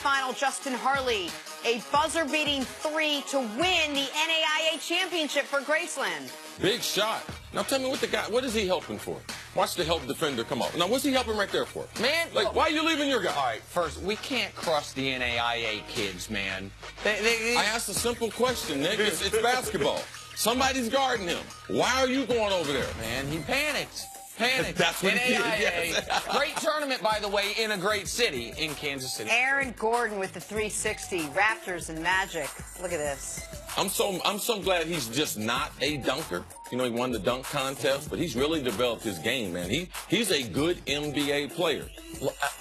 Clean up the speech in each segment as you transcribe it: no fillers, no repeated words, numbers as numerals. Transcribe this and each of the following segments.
semifinal, Justin Harley, a buzzer-beating three to win the NAIA championship for Graceland. Big shot. Now tell me what is he helping for? Watch the help defender come out. Now what's he helping right there for? Man, like, why are you leaving your guy? All right, first, we can't crush the NAIA kids, man. I asked a simple question, Nick. It's basketball. Somebody's guarding him. Why are you going over there? Man, he panicked. That's what he did. Yes. Great tournament, by the way, in a great city in Kansas City. Aaron Gordon with the 360, Raptors and Magic. Look at this. I'm so glad he's just not a dunker. You know, he won the dunk contest, but he's really developed his game, man. He's a good NBA player.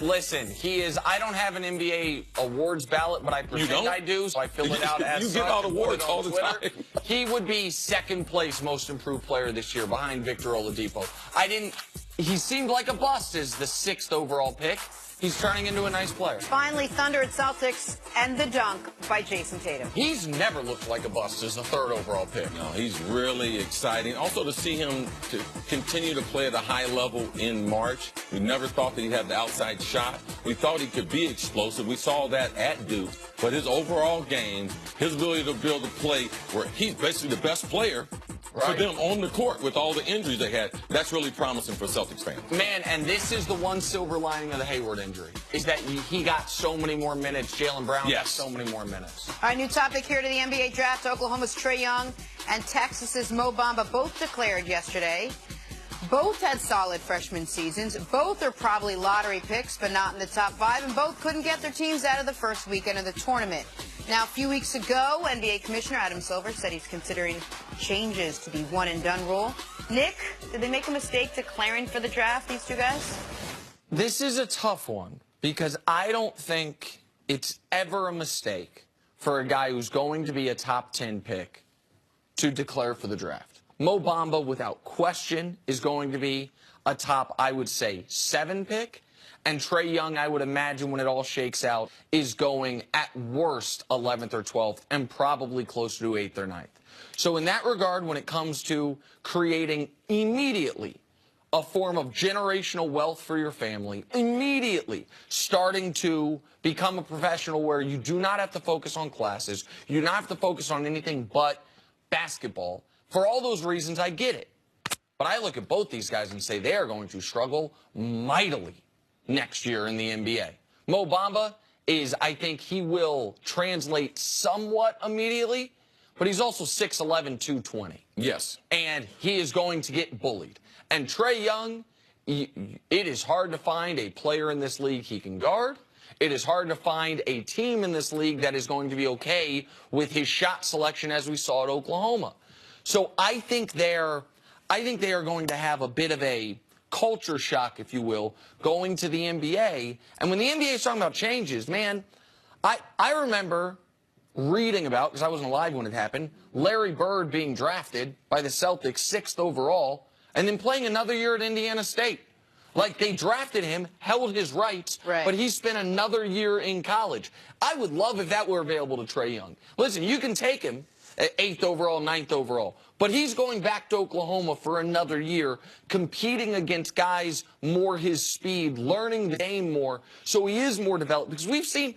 Listen, he is. I don't have an NBA awards ballot, but I pretend I do, so I fill it out as you give out awards all the time. He would be second place most improved player this year behind Victor Oladipo. He seemed like a bust as the 6th overall pick. He's turning into a nice player. Finally, Thunder at Celtics and the dunk by Jason Tatum. He's never looked like a bust as the 3rd overall pick. No, he's really exciting. Also, to see him to continue to play at a high level in March. We never thought that he'd have the outside shot. We thought he could be explosive. We saw that at Duke. But his overall game, his ability to build a play where he's basically the best player for them on the court with all the injuries they had, that's really promising for Celtics fans. Man, and this is the one silver lining of the Hayward injury, is that he got so many more minutes. Jaylen Brown got so many more minutes. All right, new topic here to the NBA draft. Oklahoma's Trae Young and Texas's Mo Bamba both declared yesterday. Both had solid freshman seasons. Both are probably lottery picks, but not in the top 5, and both couldn't get their teams out of the first weekend of the tournament. Now, a few weeks ago, NBA Commissioner Adam Silver said he's considering changes to the one-and-done rule. Nick, did they make a mistake declaring for the draft, these two guys? This is a tough one because I don't think it's ever a mistake for a guy who's going to be a top 10 pick to declare for the draft. Mo Bamba, without question, is going to be a top, I would say, 7 pick. And Trae Young, I would imagine, when it all shakes out, is going at worst 11th or 12th and probably closer to 8th or 9th. So in that regard, when it comes to creating immediately a form of generational wealth for your family, immediately starting to become a professional where you do not have to focus on classes, you do not have to focus on anything but basketball, for all those reasons, I get it. But I look at both these guys and say they are going to struggle mightily next year in the NBA. Mo Bamba is, I think he will translate somewhat immediately, but he's also 6'11", 220. Yes. And he is going to get bullied. And Trae Young, it is hard to find a player in this league he can guard. It is hard to find a team in this league that is going to be okay with his shot selection as we saw at Oklahoma. So I think they are going to have a bit of a culture shock, if you will, going to the NBA. And when the NBA is talking about changes, man, I remember reading about, because I wasn't alive when it happened, Larry Bird being drafted by the Celtics 6th overall and then playing another year at Indiana State. Like, they drafted him, held his rights, but he spent another year in college. I would love if that were available to Trae Young. Listen, you can take him at 8th overall, 9th overall. But he's going back to Oklahoma for another year, competing against guys more his speed, learning the game more, so he is more developed. Because we've seen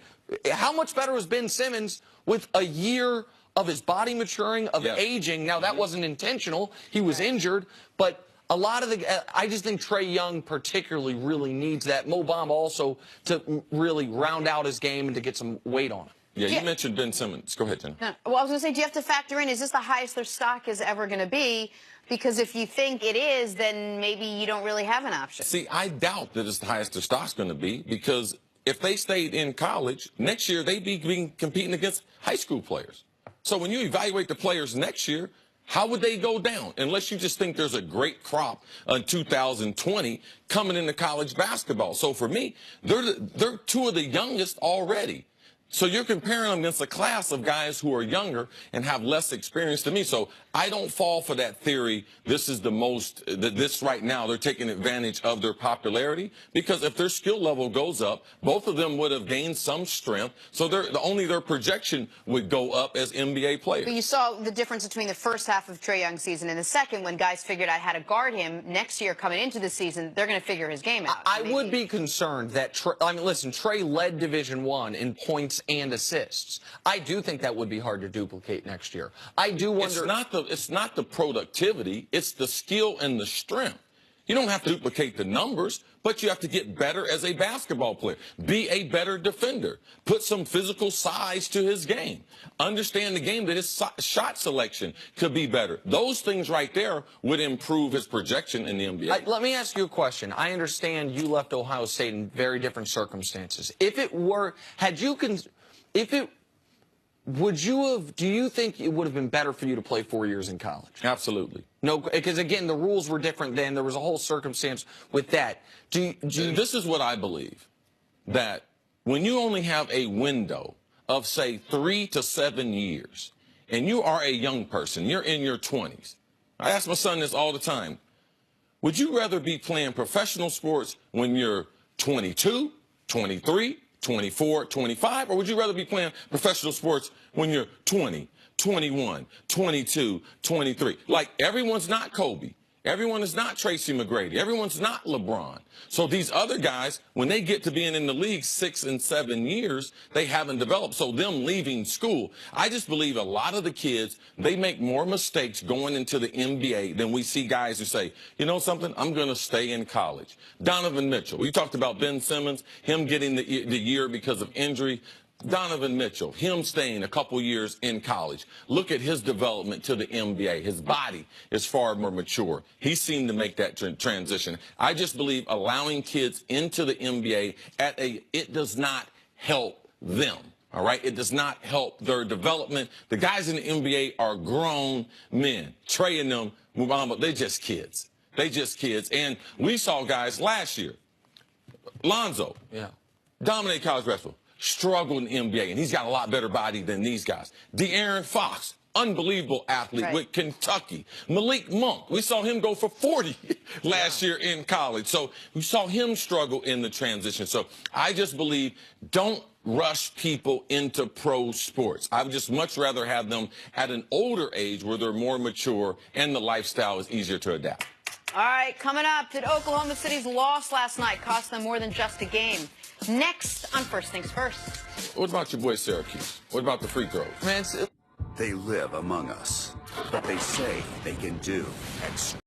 how much better has Ben Simmons with a year of his body maturing, of aging. Now, that wasn't intentional. He was injured. But a lot of I just think Trae Young particularly really needs that. Mo Bamba also to really round out his game and to get some weight on him. Yeah, you mentioned Ben Simmons. Go ahead, Jen. No. Well, I was going to say, do you have to factor in, is this the highest their stock is ever going to be? Because if you think it is, then maybe you don't really have an option. See, I doubt that it's the highest their stock's going to be, because if they stayed in college, next year they'd be competing against high school players. So when you evaluate the players next year, how would they go down? Unless you just think there's a great crop in 2020 coming into college basketball. So for me, they're two of the youngest already. So you're comparing them against a class of guys who are younger and have less experience than me. So I don't fall for that theory. This is the most, this right now, they're taking advantage of their popularity, because if their skill level goes up, both of them would have gained some strength. So only their projection would go up as NBA players. But you saw the difference between the first half of Trae Young's season and the second, when guys figured out how to guard him. Next year, coming into the season, they're going to figure his game out. I would be concerned that, listen, Trae led Division I in points and assists. I do think that would be hard to duplicate next year. I do wonder. It's not the productivity, it's the skill and the strength. You don't have to duplicate the numbers, but you have to get better as a basketball player. Be a better defender. Put some physical size to his game. Understand the game, that his shot selection could be better. Those things right there would improve his projection in the NBA. Let me ask you a question. I understand you left Ohio State in very different circumstances. Do you think it would have been better for you to play 4 years in college? Absolutely. No, because again, the rules were different then. There was a whole circumstance with that. This is what I believe, that when you only have a window of, say, 3 to 7 years, and you are a young person, you're in your 20s. I ask my son this all the time. Would you rather be playing professional sports when you're 22, 23, 24, 25, or would you rather be playing professional sports when you're 20, 21, 22, 23? Like, everyone's not Kobe. Everyone is not Tracy McGrady. Everyone's not LeBron. So these other guys, when they get to being in the league 6 and 7 years, they haven't developed. So them leaving school, I just believe a lot of the kids, they make more mistakes going into the NBA than we see guys who say, you know something, I'm going to stay in college. Donovan Mitchell, we talked about Ben Simmons, him getting the year because of injury. Donovan Mitchell, him staying a couple years in college. Look at his development to the NBA. His body is far more mature. He seemed to make that transition. I just believe allowing kids into the NBA it does not help them. All right? It does not help their development. The guys in the NBA are grown men. Trae and them, Bamba, they're just kids. They just kids. And we saw guys last year. Lonzo. Yeah. Dominate college basketball. Struggled in the NBA, and he's got a lot better body than these guys. De'Aaron Fox, unbelievable athlete with Kentucky. Malik Monk, we saw him go for 40 last year in college. So we saw him struggle in the transition. So I just believe, don't rush people into pro sports. I would just much rather have them at an older age where they're more mature and the lifestyle is easier to adapt. All right, coming up, did Oklahoma City's loss last night cost them more than just a game? Next on First Things First. What about your boy Syracuse? What about the free throws? They live among us, but they say they can do